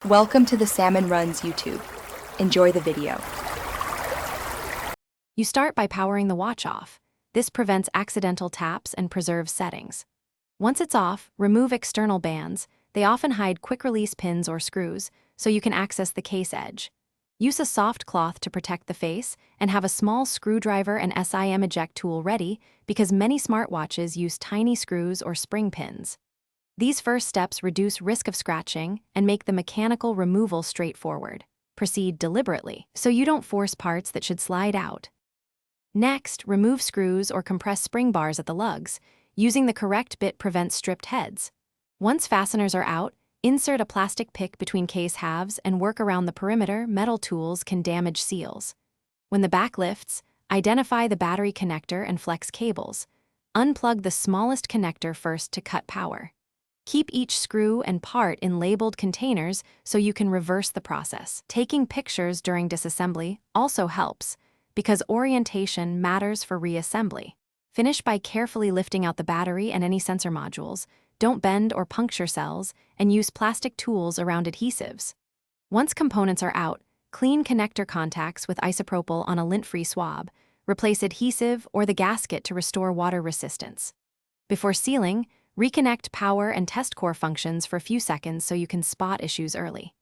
Welcome to the Salmon Runs YouTube. Enjoy the video. You start by powering the watch off. This prevents accidental taps and preserves settings. Once it's off, remove external bands. They often hide quick-release pins or screws, so you can access the case edge. Use a soft cloth to protect the face, and have a small screwdriver and SIM eject tool ready because many smartwatches use tiny screws or spring pins. These first steps reduce risk of scratching and make the mechanical removal straightforward. Proceed deliberately, so you don't force parts that should slide out. Next, remove screws or compressed spring bars at the lugs. Using the correct bit prevents stripped heads. Once fasteners are out, insert a plastic pick between case halves and work around the perimeter. Metal tools can damage seals. When the back lifts, identify the battery connector and flex cables. Unplug the smallest connector first to cut power. Keep each screw and part in labeled containers so you can reverse the process. Taking pictures during disassembly also helps, because orientation matters for reassembly. Finish by carefully lifting out the battery and any sensor modules. Don't bend or puncture cells, and use plastic tools around adhesives. Once components are out, clean connector contacts with isopropyl on a lint-free swab. Replace adhesive or the gasket to restore water resistance. Before sealing, reconnect power and test core functions for a few seconds so you can spot issues early.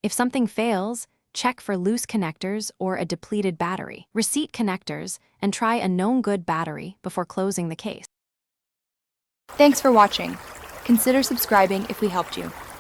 If something fails, check for loose connectors or a depleted battery. Reseat connectors and try a known good battery before closing the case. Thanks for watching. Consider subscribing if we helped you.